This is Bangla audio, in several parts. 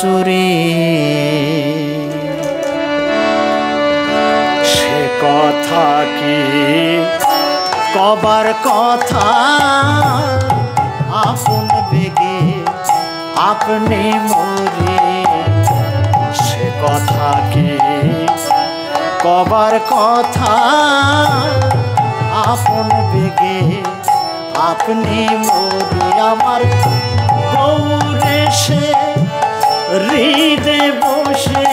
চুরি সে কথা কি কবার কথা আপন বেগে আপনি মরে সে কথা কি কবার কথা আপন বেগে আপনি মরে আমার গৌরে সে হৃদে বসে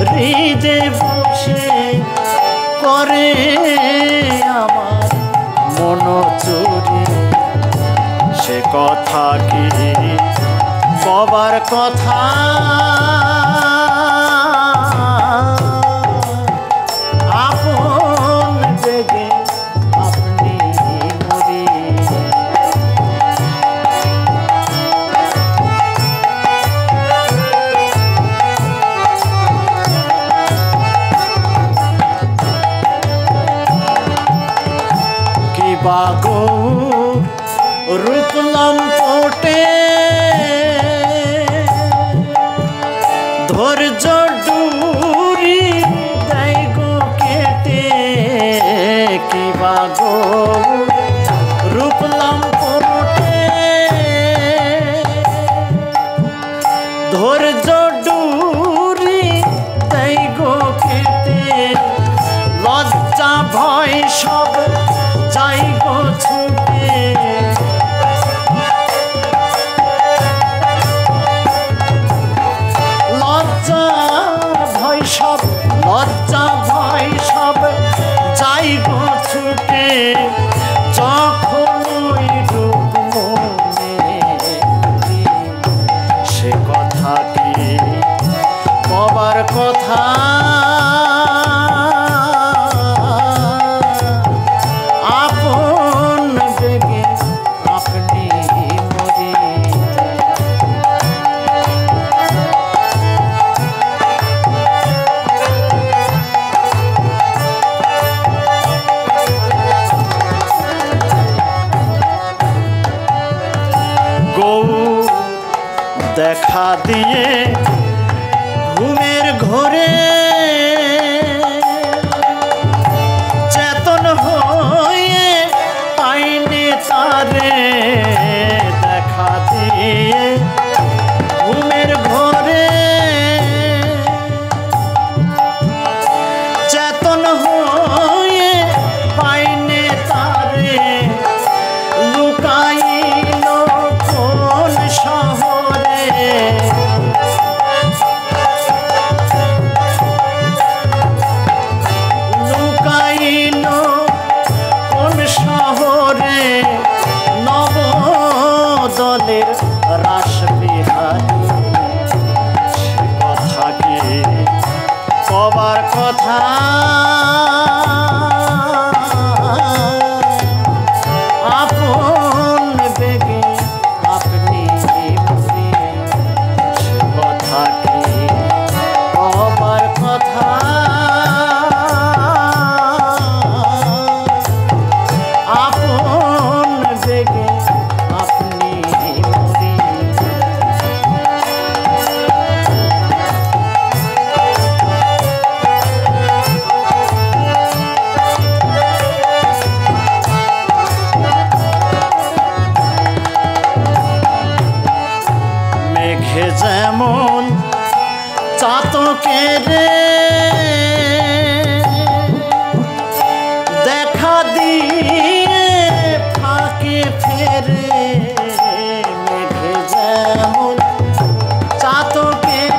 হৃদে বসে করে আমার মন চুরি সে কথা কি কবার কথা আপন বেগে আপনি মরি কি বাগো রূপলাম পটে ধৈর্য ডুরি দেয় গো কেটে কি বাগো রূপলাম পটে ধৈর্য ডুরি দেয় গো কেটে লজ্জা ভয় সব যাই গো ছুটে লজ্জা ভয় সব যাই গো ছুটে যখন ওই রূপ মনে সে কথা কি কবার কথা আপন বেগে আপনি মরি দেখা দিয়ে ঘুমের ঘোরে চেতন হয়ে পাইনি তারে দেখা দিয়ে ঘুমের ঘোরে চেতন হয়ে পাইনি তারে লুকাইল কোন শহরে লুকাইল কোন শহরে নবদলের রাসবিহারী সে কথা কি কবার কথা আপন বেগে আপনি মরি সে কথা কি কবার কথা আপন বেগে আপনি মরি মেঘে যেমন চাতকের দেখা দিয়ে ফাঁকে ফেরে মেঘে যেমন চাতকের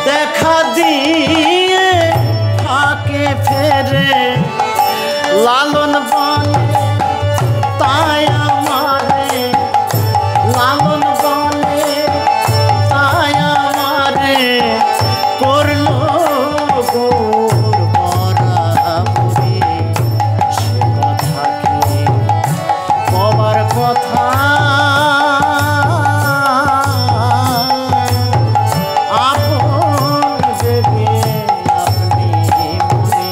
দেখা দিয়ে ফাঁকে ফেরে লালন বন তাই আমারে লালন বনে তাই আমারে করলো গৌর বরাবরে সে কথা কি কবার কথা আপন বেগে আপনি মরে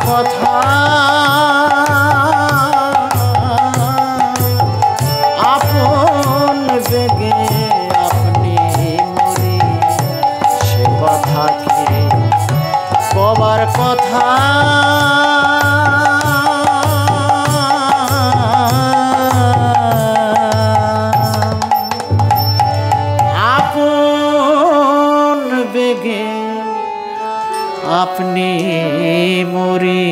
কথা আপন বেগে আপনি মরি সে কথা কি কবার কথা আপন বেগে আপনি মরি।